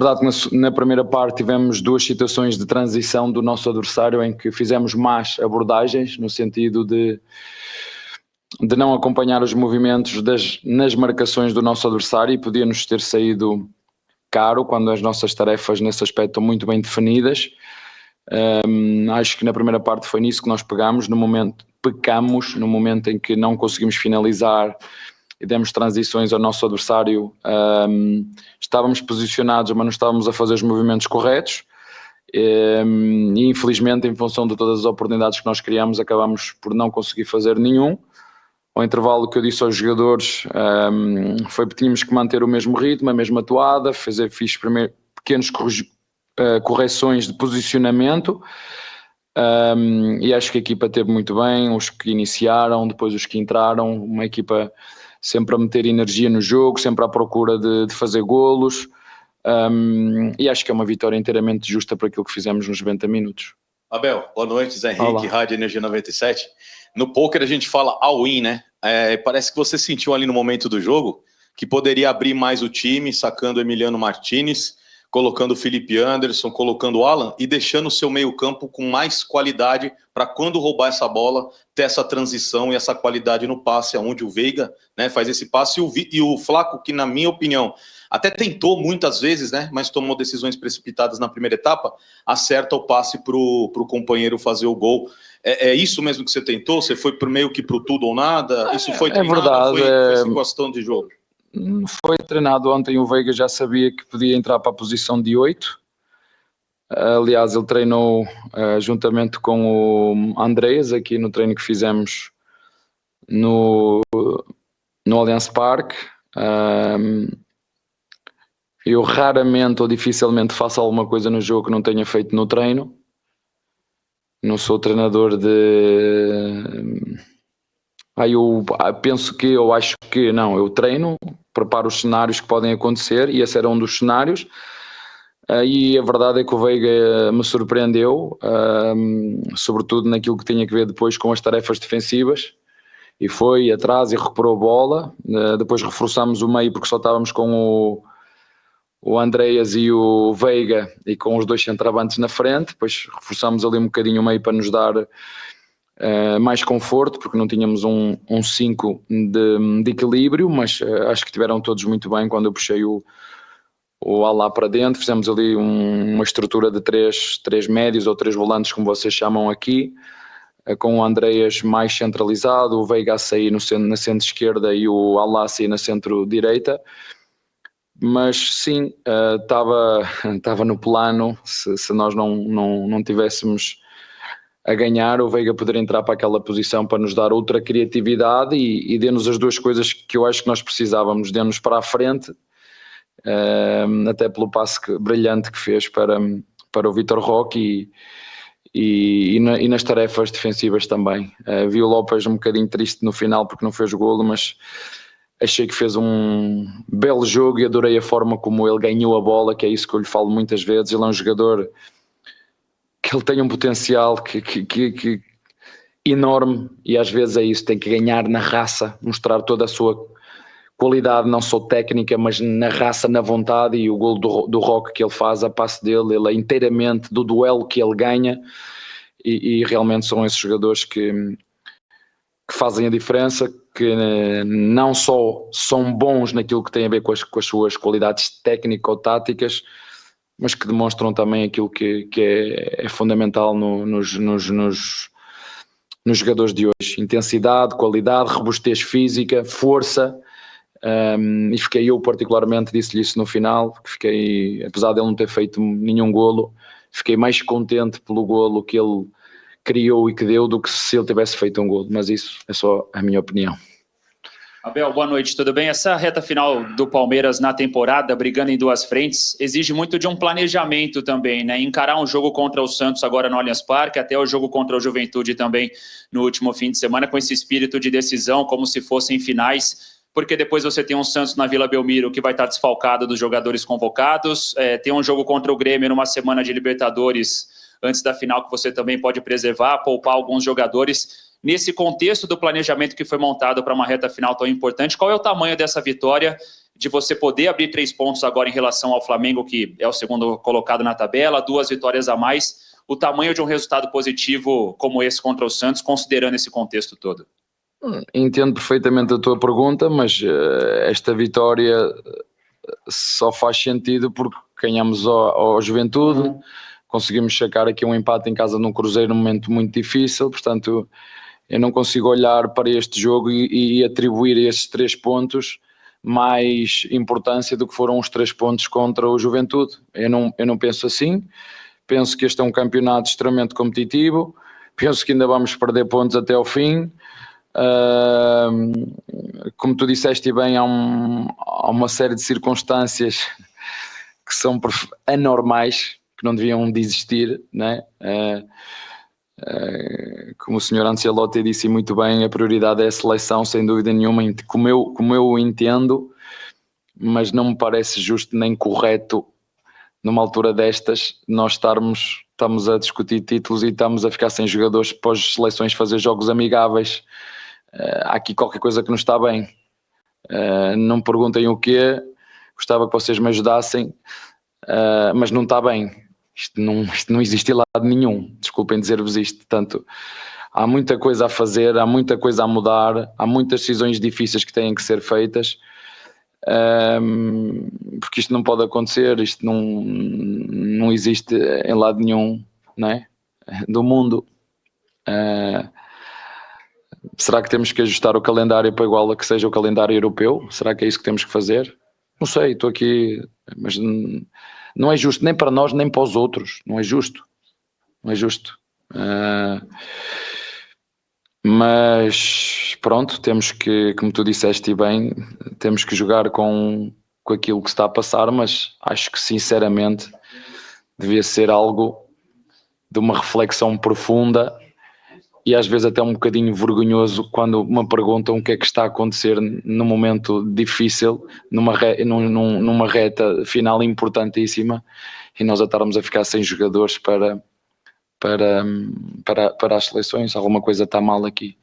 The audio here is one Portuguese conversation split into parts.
verdade que na primeira parte tivemos duas situações de transição do nosso adversário em que fizemos más abordagens, no sentido de não acompanhar os movimentos nas marcações do nosso adversário, e podia-nos ter saído caro quando as nossas tarefas nesse aspecto estão muito bem definidas. Acho que na primeira parte foi nisso que nós pecamos no momento em que não conseguimos finalizar e demos transições ao nosso adversário. Estávamos posicionados, mas não estávamos a fazer os movimentos corretos, e infelizmente, em função de todas as oportunidades que nós criamos, acabamos por não conseguir fazer nenhum. Ao intervalo, que eu disse aos jogadores foi que tínhamos que manter o mesmo ritmo, a mesma toada. Fiz primeiro pequenas correções de posicionamento, e acho que a equipa teve muito bem, os que iniciaram, depois os que entraram, uma equipa sempre a meter energia no jogo, sempre à procura de fazer golos, e acho que é uma vitória inteiramente justa por aquilo que fizemos nos 90 minutos. Abel, boa noite, Zé Henrique, Rádio Energia 97. No poker a gente fala all-in, né? Parece que você sentiu ali no momento do jogo que poderia abrir mais o time, sacando o Emiliano Martinez, colocando o Felipe Anderson, colocando o Alan e deixando o seu meio-campo com mais qualidade para quando roubar essa bola, ter essa transição e essa qualidade no passe, onde o Veiga, né, faz esse passe, e o Flaco, que na minha opinião até tentou muitas vezes, né, mas tomou decisões precipitadas na primeira etapa, acerta o passe para o companheiro fazer o gol. É isso mesmo que você tentou? Você foi meio que pro tudo ou nada? Isso foi treinado? Verdade, foi questão de jogo? Foi treinado ontem. O Veiga já sabia que podia entrar para a posição de 8. Aliás, ele treinou juntamente com o Andreas aqui no treino que fizemos no Allianz Parque. Eu raramente ou dificilmente faço alguma coisa no jogo que não tenha feito no treino. Não sou treinador de... eu penso que, eu acho que não, eu treino, preparo os cenários que podem acontecer, e esse era um dos cenários. E a verdade é que o Veiga me surpreendeu, sobretudo naquilo que tinha que ver depois com as tarefas defensivas, e foi atrás e recuperou a bola. Depois reforçámos o meio porque só estávamos com o Andreas e o Veiga e com os dois centravantes na frente. Depois reforçámos ali um bocadinho o meio para nos dar mais conforto, porque não tínhamos um 5 de equilíbrio, mas acho que tiveram todos muito bem quando eu puxei o Alá para dentro. Fizemos ali uma estrutura de três médios ou 3 volantes, como vocês chamam aqui, com o Andreas mais centralizado, o Veiga a sair na centro-esquerda e o Alá a sair na centro-direita. Mas sim, estava no plano, se nós não tivéssemos a ganhar, o Veiga poderia entrar para aquela posição para nos dar outra criatividade e dê-nos as duas coisas que eu acho que nós precisávamos. Dê-nos para a frente, até pelo passe brilhante que fez para o Vitor Roque, e nas tarefas defensivas também. Vi o Lopes um bocadinho triste no final porque não fez golo, mas achei que fez um belo jogo e adorei a forma como ele ganhou a bola, que é isso que eu lhe falo muitas vezes. Ele é um jogador que ele tem um potencial que enorme, e às vezes é isso, tem que ganhar na raça, mostrar toda a sua qualidade, não só técnica, mas na raça, na vontade. E o golo do Roque que ele faz, a passe dele, ele é inteiramente do duelo que ele ganha, e realmente são esses jogadores que fazem a diferença, que não só são bons naquilo que tem a ver com as suas qualidades técnico-táticas, mas que demonstram também aquilo que é fundamental nos jogadores de hoje: intensidade, qualidade, robustez física, força. E eu particularmente disse-lhe isso no final, que apesar de ele não ter feito nenhum golo, fiquei mais contente pelo golo que ele criou e que deu do que se ele tivesse feito um golo. Mas isso é só a minha opinião. Abel, boa noite, tudo bem? Essa reta final do Palmeiras na temporada, brigando em duas frentes, exige muito de um planejamento também, né? Encarar um jogo contra o Santos agora no Allianz Parque, até o jogo contra o Juventude também no último fim de semana, com esse espírito de decisão, como se fossem finais, porque depois você tem um Santos na Vila Belmiro que vai estar desfalcado dos jogadores convocados, tem um jogo contra o Grêmio numa semana de Libertadores antes da final que você também pode preservar, poupar alguns jogadores. Nesse contexto do planejamento que foi montado para uma reta final tão importante, qual é o tamanho dessa vitória de você poder abrir 3 pontos agora em relação ao Flamengo, que é o segundo colocado na tabela, 2 vitórias a mais, o tamanho de um resultado positivo como esse contra o Santos, considerando esse contexto todo? Entendo perfeitamente a tua pergunta, mas esta vitória só faz sentido porque ganhamos ao Juventude, conseguimos sacar aqui um empate em casa num Cruzeiro num momento muito difícil, portanto eu não consigo olhar para este jogo e atribuir a esses 3 pontos mais importância do que foram os 3 pontos contra o Juventude. Eu não penso assim, penso que este é um campeonato extremamente competitivo, penso que ainda vamos perder pontos até ao fim. Como tu disseste bem, há uma série de circunstâncias que são anormais, que não deviam de existir, né? Como o senhor Ancelotti disse muito bem, a prioridade é a seleção, sem dúvida nenhuma, como eu entendo, mas não me parece justo nem correto numa altura destas nós estamos a discutir títulos e estamos a ficar sem jogadores para as seleções fazer jogos amigáveis. Há aqui qualquer coisa que não está bem. Não me perguntem o quê, gostava que vocês me ajudassem, mas não está bem. Isto não existe em lado nenhum, desculpem dizer-vos isto. Portanto, há muita coisa a fazer, há muita coisa a mudar, há muitas decisões difíceis que têm que ser feitas, porque isto não pode acontecer, isto não existe em lado nenhum, não é? Do mundo. Será que temos que ajustar o calendário para igual a que seja o calendário europeu? Será que é isso que temos que fazer? Não sei, estou aqui, mas não é justo nem para nós nem para os outros, não é justo, não é justo. Mas pronto, temos que, como tu disseste bem, temos que jogar com aquilo que se está a passar, mas acho que sinceramente devia ser algo de uma reflexão profunda e às vezes até um bocadinho vergonhoso quando me perguntam o que é que está a acontecer num momento difícil, numa reta final importantíssima, e nós a estarmos a ficar sem jogadores para as seleções. Alguma coisa está mal aqui.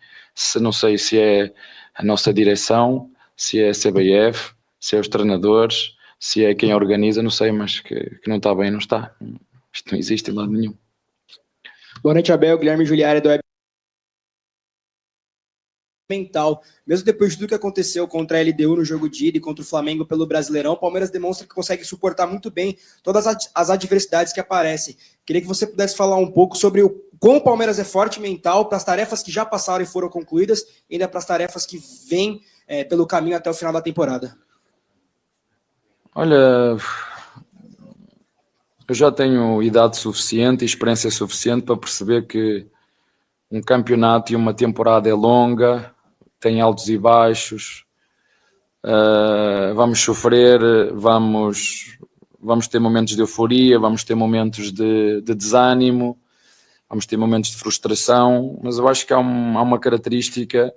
Não sei se é a nossa direção, se é a CBF, se é os treinadores, se é quem organiza, não sei, mas que não está bem, não está. Isto não existe em lado nenhum. Boa noite, Abel. Guilherme Juliari, do Web Mental. Mesmo depois de tudo que aconteceu contra a LDU no jogo de ida e contra o Flamengo pelo Brasileirão, o Palmeiras demonstra que consegue suportar muito bem todas as adversidades que aparecem. Queria que você pudesse falar um pouco sobre como o Palmeiras é forte mental para as tarefas que já passaram e foram concluídas, e ainda para as tarefas que vêm pelo caminho até o final da temporada. Olha, eu já tenho idade suficiente e experiência suficiente para perceber que um campeonato e uma temporada é longa, tem altos e baixos, vamos sofrer, vamos ter momentos de euforia, vamos ter momentos de desânimo, vamos ter momentos de frustração, mas eu acho que há uma característica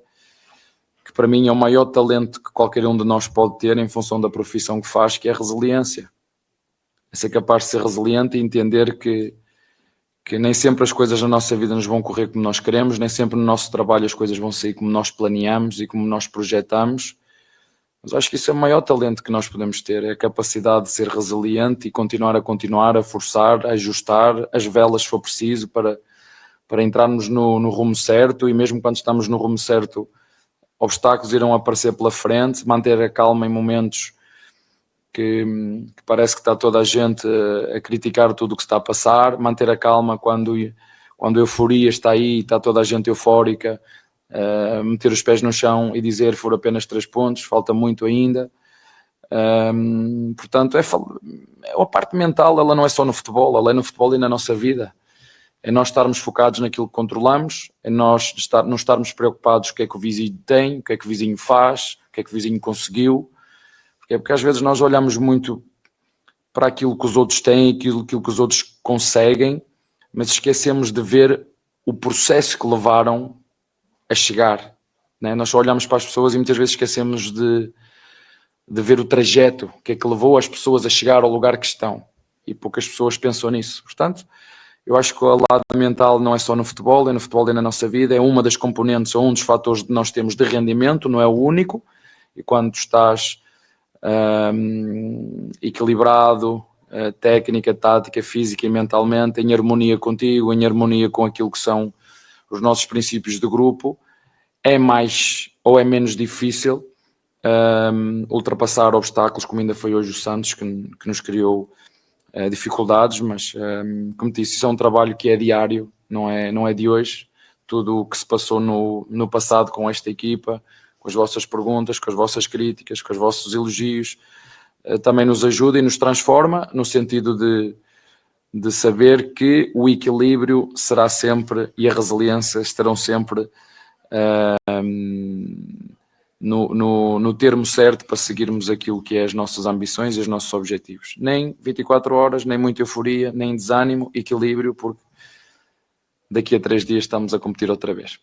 que para mim é o maior talento que qualquer um de nós pode ter em função da profissão que faz, que é a resiliência. É ser capaz de ser resiliente e entender que nem sempre as coisas na nossa vida nos vão correr como nós queremos, nem sempre no nosso trabalho as coisas vão sair como nós planeamos e como nós projetamos, mas acho que isso é o maior talento que nós podemos ter, é a capacidade de ser resiliente e continuar, a forçar, a ajustar as velas se for preciso para entrarmos no rumo certo, e mesmo quando estamos no rumo certo obstáculos irão aparecer pela frente, manter a calma em momentos que parece que está toda a gente a criticar tudo o que está a passar, manter a calma quando a euforia está aí, está toda a gente eufórica, meter os pés no chão e dizer foram apenas 3 pontos, falta muito ainda. Portanto, a parte mental, ela não é só no futebol, ela é no futebol e na nossa vida. É nós estarmos focados naquilo que controlamos, é nós não estarmos preocupados com o que é que o vizinho tem, o que é que o vizinho faz, o que é que o vizinho conseguiu. Porque às vezes nós olhamos muito para aquilo que os outros têm, aquilo que os outros conseguem, mas esquecemos de ver o processo que levaram a chegar, né? Nós só olhamos para as pessoas e muitas vezes esquecemos de ver o trajeto que é que levou as pessoas a chegar ao lugar que estão, e poucas pessoas pensam nisso. Portanto, eu acho que o lado mental não é só no futebol, é no futebol e na nossa vida, é uma das componentes ou um dos fatores que nós temos de rendimento, não é o único, e quando estás equilibrado, técnica, tática, física e mentalmente, em harmonia contigo, em harmonia com aquilo que são os nossos princípios de grupo, é mais ou é menos difícil ultrapassar obstáculos, como ainda foi hoje o Santos, que nos criou dificuldades, mas como disse, isso é um trabalho que é diário, não é de hoje. Tudo o que se passou no passado com esta equipa, com as vossas perguntas, com as vossas críticas, com os vossos elogios, também nos ajuda e nos transforma, no sentido de saber que o equilíbrio será sempre e a resiliência estarão sempre no termo certo para seguirmos aquilo que é as nossas ambições e os nossos objetivos. Nem 24 horas, nem muita euforia, nem desânimo, equilíbrio, porque daqui a 3 dias estamos a competir outra vez.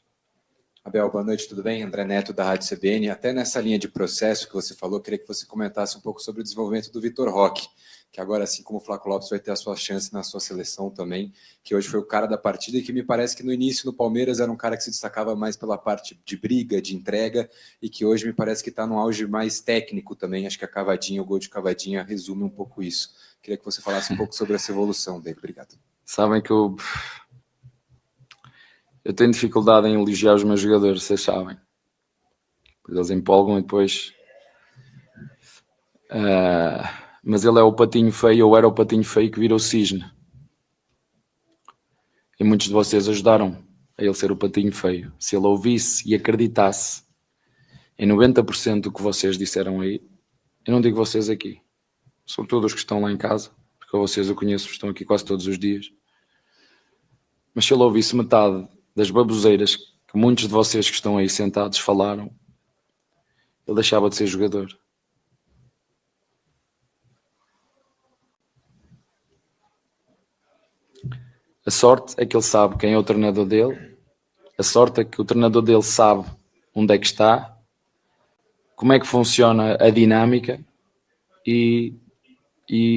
Abel, boa noite, tudo bem? André Neto, da Rádio CBN. Até nessa linha de processo que você falou, queria que você comentasse um pouco sobre o desenvolvimento do Vitor Roque, que agora, assim como o Flaco Lopes, vai ter a sua chance na sua seleção também, que hoje foi o cara da partida e que me parece que no início no Palmeiras era um cara que se destacava mais pela parte de briga, de entrega, e que hoje me parece que está num auge mais técnico também. Acho que a Cavadinha, o gol de Cavadinha resume um pouco isso. Queria que você falasse um pouco sobre essa evolução dele. Obrigado. Sabem que eu tenho dificuldade em elogiar os meus jogadores, vocês sabem. Eles empolgam e depois... mas ele é o patinho feio, ou era o patinho feio que virou cisne. E muitos de vocês ajudaram a ele ser o patinho feio. Se ele ouvisse e acreditasse em 90% do que vocês disseram aí, eu não digo vocês aqui, sobretudo os que estão lá em casa, porque vocês eu conheço, estão aqui quase todos os dias. Mas se ele ouvisse metade das baboseiras que muitos de vocês que estão aí sentados falaram, ele deixava de ser jogador. A sorte é que ele sabe quem é o treinador dele, a sorte é que o treinador dele sabe onde é que está, como é que funciona a dinâmica e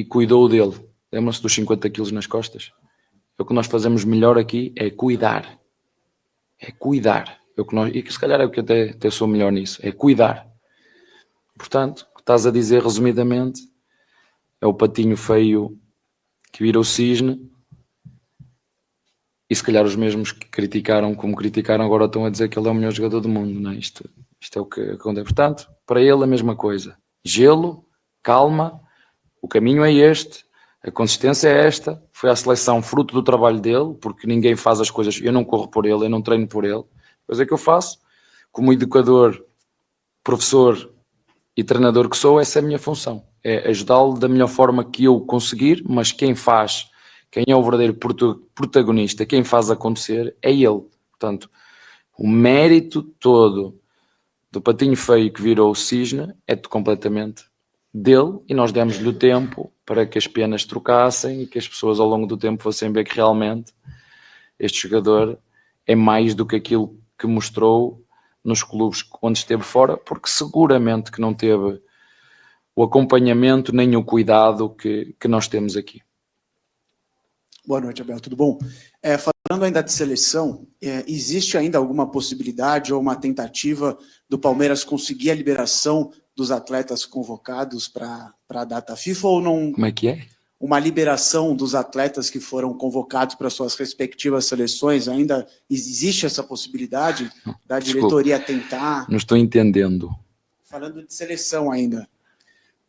cuidou dele. Lembram-se dos 50 quilos nas costas? O que nós fazemos melhor aqui é cuidar. É cuidar. E que se calhar é o que até sou melhor nisso. É cuidar. Portanto, o que estás a dizer resumidamente é o patinho feio que vira o cisne. E se calhar os mesmos que criticaram como criticaram agora estão a dizer que ele é o melhor jogador do mundo, não é? Isto é o que acontece. Portanto, para ele a mesma coisa. Gelo, calma, o caminho é este, a consistência é esta, foi a seleção fruto do trabalho dele, porque ninguém faz as coisas, eu não corro por ele, eu não treino por ele. A coisa que eu faço, como educador, professor e treinador que sou, essa é a minha função. É ajudá-lo da melhor forma que eu conseguir, mas quem é o verdadeiro protagonista, quem faz acontecer, é ele. Portanto, o mérito todo do patinho feio que virou o cisne é completamente dele e nós demos-lhe o tempo para que as penas trocassem e que as pessoas ao longo do tempo fossem ver que realmente este jogador é mais do que aquilo que mostrou nos clubes onde esteve fora, porque seguramente que não teve o acompanhamento nem o cuidado que nós temos aqui. Boa noite, Abel, tudo bom? Falando ainda de seleção, existe ainda alguma possibilidade ou uma tentativa do Palmeiras conseguir a liberação dos atletas convocados para a data FIFA ou não? Como é que é? Uma liberação dos atletas que foram convocados para suas respectivas seleções, ainda existe essa possibilidade da diretoria tentar? Não estou entendendo. Falando de seleção ainda,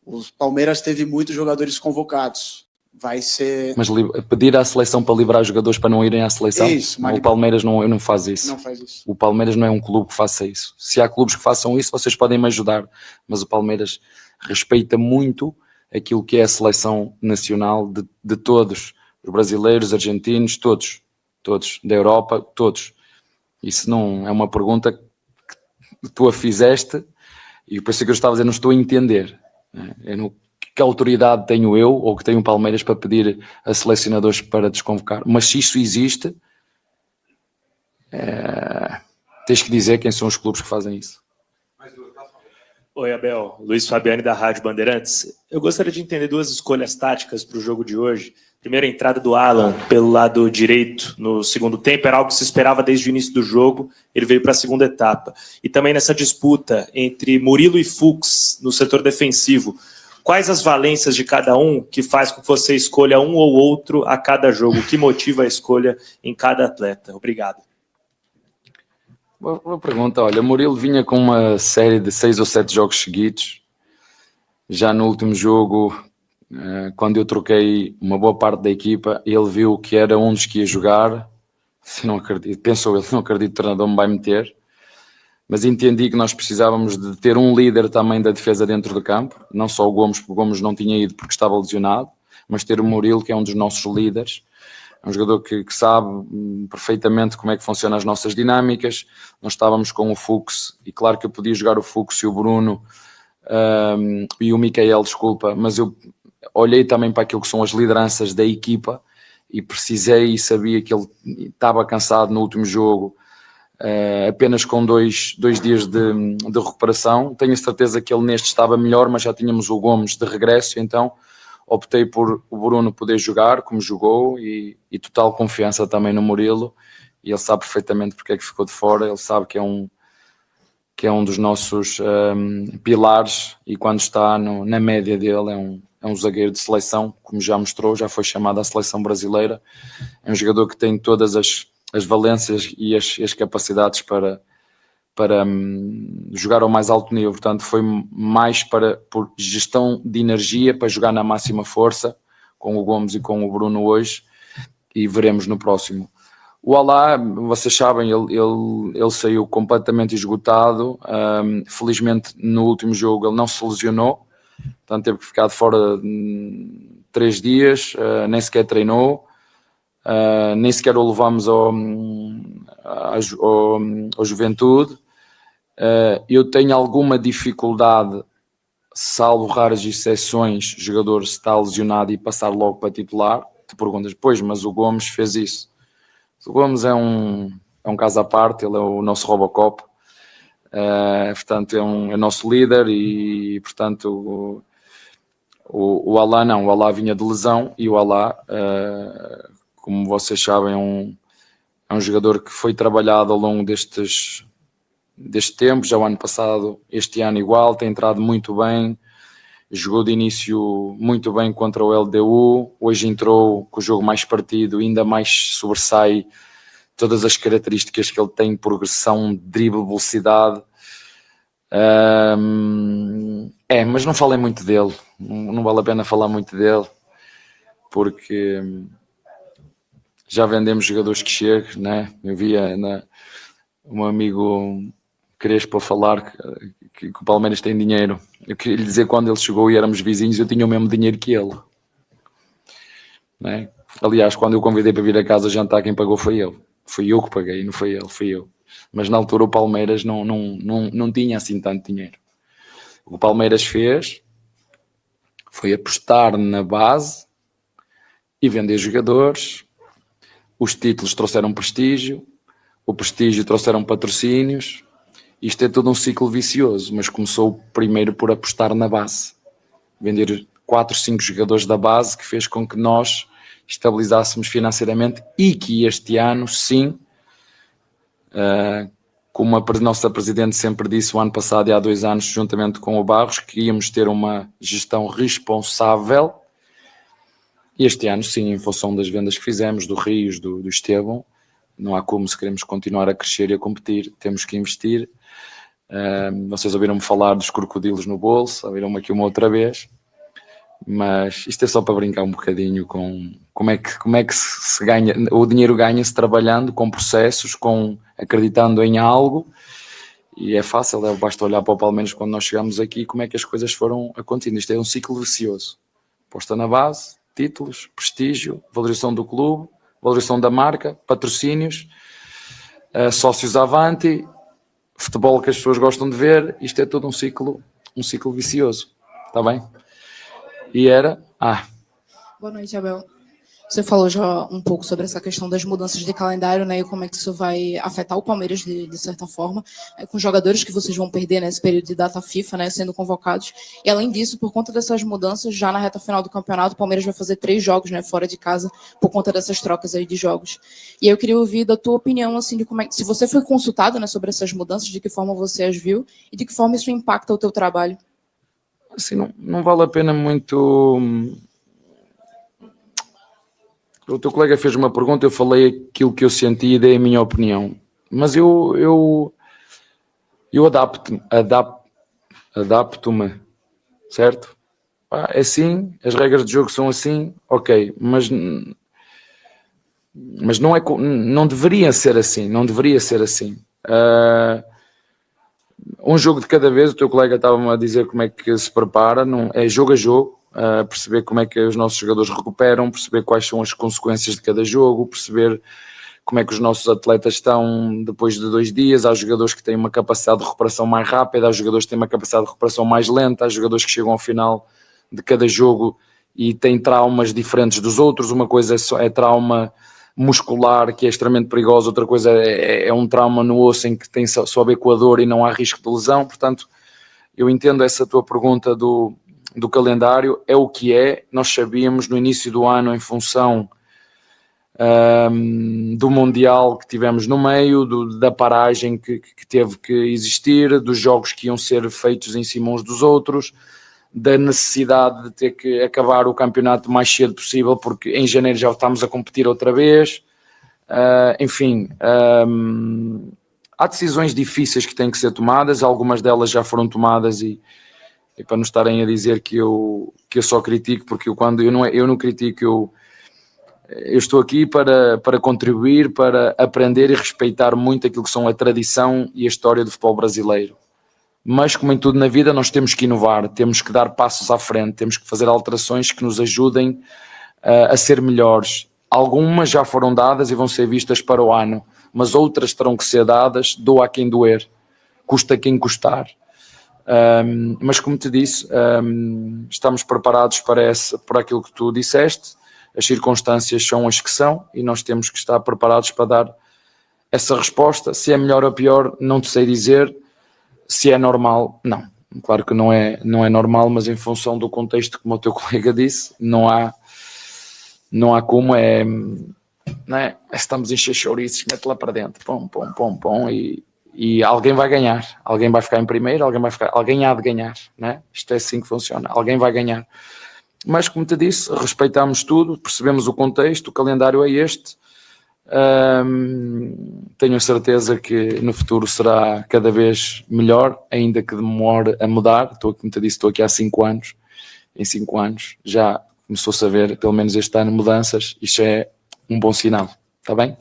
o Palmeiras teve muitos jogadores convocados. Vai ser... Mas pedir à seleção para liberar jogadores para não irem à seleção? Isso, o Palmeiras não faz isso. Não faz isso. O Palmeiras não é um clube que faça isso. Se há clubes que façam isso, vocês podem me ajudar. Mas o Palmeiras respeita muito aquilo que é a seleção nacional de todos. Os brasileiros, argentinos, todos. Todos. Da Europa, todos. Isso não é uma pergunta que tu a fizeste e por isso que eu estava a dizer, não estou a entender. Que autoridade tenho eu ou que tenho o Palmeiras para pedir a selecionadores para desconvocar? Mas se isso existe, tens que dizer quem são os clubes que fazem isso. Oi, Abel. Luiz Fabiani, da Rádio Bandeirantes. Eu gostaria de entender duas escolhas táticas para o jogo de hoje. Primeiro, a entrada do Alan pelo lado direito no segundo tempo, era algo que se esperava desde o início do jogo, ele veio para a segunda etapa. E também nessa disputa entre Murilo e Fuchs no setor defensivo, quais as valências de cada um que faz com que você escolha um ou outro a cada jogo? O que motiva a escolha em cada atleta? Obrigado. Boa pergunta. Olha, Murilo vinha com uma série de 6 ou 7 jogos seguidos. Já no último jogo, quando eu troquei uma boa parte da equipa, ele viu que era um dos que ia jogar. Se não acredito, pensou ele, não acredito que o treinador me vai meter. Mas entendi que nós precisávamos de ter um líder também da defesa dentro do campo. Não só o Gomes, porque o Gomes não tinha ido porque estava lesionado, mas ter o Murilo, que é um dos nossos líderes. É um jogador que sabe perfeitamente como é que funcionam as nossas dinâmicas. Nós estávamos com o Fuchs, e claro que eu podia jogar o Fuchs e o Bruno e o Micael, desculpa, mas eu olhei também para aquilo que são as lideranças da equipa e precisei e sabia que ele estava cansado no último jogo, apenas com dois dias de recuperação. Tenho a certeza que ele neste estava melhor, mas já tínhamos o Gomes de regresso, então optei por o Bruno poder jogar como jogou e total confiança também no Murilo, e ele sabe perfeitamente porque é que ficou de fora. Ele sabe que é um dos nossos pilares, e quando está na média dele é um zagueiro de seleção, como já mostrou, já foi chamado à seleção brasileira. É um jogador que tem todas as valências e as capacidades para jogar ao mais alto nível. Portanto, foi mais por gestão de energia, para jogar na máxima força com o Gomes e com o Bruno hoje, e veremos no próximo. O Alá, vocês sabem, ele saiu completamente esgotado. Felizmente no último jogo ele não se lesionou, portanto teve que ficar de fora 3 dias, nem sequer treinou. Nem sequer o levámos ao Juventude. Eu tenho alguma dificuldade, salvo raras exceções, jogador está lesionado e passar logo para titular. Tu perguntas, pois, mas o Gomes fez isso. O Gomes é um caso à parte, ele é o nosso Robocop, portanto é o nosso líder, e portanto o Alá não, o Alá vinha de lesão, e o Alá, como vocês sabem, é um jogador que foi trabalhado ao longo deste tempo, já o ano passado, este ano igual, tem entrado muito bem, jogou de início muito bem contra o LDU, hoje entrou com o jogo mais partido, ainda mais sobressai todas as características que ele tem, progressão, drible, velocidade. Mas não falei muito dele, não vale a pena falar muito dele, porque já vendemos jogadores que chegam, né? Eu via um amigo Crespo a falar que o Palmeiras tem dinheiro. Eu queria lhe dizer, quando ele chegou e éramos vizinhos, eu tinha o mesmo dinheiro que ele, né? Aliás, quando eu convidei para vir a casa jantar, quem pagou foi ele. Fui eu que paguei, não foi ele, fui eu. Mas na altura o Palmeiras não tinha assim tanto dinheiro. O que o Palmeiras fez foi apostar na base e vender jogadores. Os títulos trouxeram prestígio, o prestígio trouxeram patrocínios. Isto é todo um ciclo vicioso, mas começou primeiro por apostar na base. Vender 4, 5 jogadores da base, que fez com que nós estabilizássemos financeiramente, e que este ano, sim, como a nossa Presidente sempre disse o ano passado e há 2 anos, juntamente com o Barros, que íamos ter uma gestão responsável. E este ano, sim, em função das vendas que fizemos, do Rios, do Estevão, não há como, se queremos continuar a crescer e a competir, temos que investir. Vocês ouviram-me falar dos crocodilos no bolso, ouviram-me aqui uma outra vez, mas isto é só para brincar um bocadinho com como é que se ganha. O dinheiro ganha-se trabalhando, com processos, acreditando em algo, e é fácil, basta olhar para o Palmeiras quando nós chegamos aqui, como é que as coisas foram acontecendo. Isto é um ciclo vicioso, posta na base, títulos, prestígio, valorização do clube, valorização da marca, patrocínios, sócios avante, futebol que as pessoas gostam de ver. Isto é todo um ciclo vicioso, está bem? E era... Boa noite, Abel. Você falou já um pouco sobre essa questão das mudanças de calendário, né, e como é que isso vai afetar o Palmeiras de certa forma, com jogadores que vocês vão perder nesse período de data FIFA, né, sendo convocados. E além disso, por conta dessas mudanças, já na reta final do campeonato, o Palmeiras vai fazer 3 jogos, né, fora de casa, por conta dessas trocas aí de jogos. E eu queria ouvir da tua opinião, assim, de como é que, se você foi consultado, né, sobre essas mudanças, de que forma você as viu e de que forma isso impacta o teu trabalho. Assim, não vale a pena muito. O teu colega fez uma pergunta, eu falei aquilo que eu senti e dei a minha opinião. Mas eu adapto-me, certo? É assim, as regras de jogo são assim, ok, mas não deveria ser assim, não deveria ser assim. Um jogo de cada vez, o teu colega estava-me a dizer como é que se prepara, não, é jogo a jogo, perceber como é que os nossos jogadores recuperam, perceber quais são as consequências de cada jogo, perceber como é que os nossos atletas estão depois de 2 dias. Há jogadores que têm uma capacidade de recuperação mais rápida, há jogadores que têm uma capacidade de recuperação mais lenta, há jogadores que chegam ao final de cada jogo e têm traumas diferentes dos outros. Uma coisa é trauma muscular, que é extremamente perigoso, outra coisa é um trauma no osso em que tem sobe equador e não há risco de lesão. Portanto, eu entendo essa tua pergunta do calendário, é o que é. Nós sabíamos no início do ano, em função do Mundial que tivemos no meio, da paragem que teve que existir, dos jogos que iam ser feitos em cima uns dos outros, da necessidade de ter que acabar o campeonato o mais cedo possível, porque em janeiro já estamos a competir outra vez. Enfim, há decisões difíceis que têm que ser tomadas, algumas delas já foram tomadas e para não estarem a dizer que eu só critico, porque eu não critico, eu estou aqui para contribuir, para aprender e respeitar muito aquilo que são a tradição e a história do futebol brasileiro. Mas, como em tudo na vida, nós temos que inovar, temos que dar passos à frente, temos que fazer alterações que nos ajudem a ser melhores. Algumas já foram dadas e vão ser vistas para o ano, mas outras terão que ser dadas, doa a quem doer, custa quem custar. Mas, como te disse, estamos preparados para aquilo que tu disseste. As circunstâncias são as que são e nós temos que estar preparados para dar essa resposta. Se é melhor ou pior, não te sei dizer. Se é normal, não. Claro que não é normal, mas em função do contexto, como o teu colega disse, não há como, não é? Estamos a encher chouriços, mete lá para dentro, pom, e alguém vai ganhar, alguém vai ficar em primeiro, alguém há de ganhar, não é? Isto é assim que funciona, alguém vai ganhar. Mas, como te disse, respeitamos tudo, percebemos o contexto, o calendário é este. Tenho a certeza que no futuro será cada vez melhor, ainda que demore a mudar. Como te disse, estou aqui há 5 anos. Em 5 anos já começou-se a ver, pelo menos este ano, mudanças. Isto é um bom sinal. Está bem?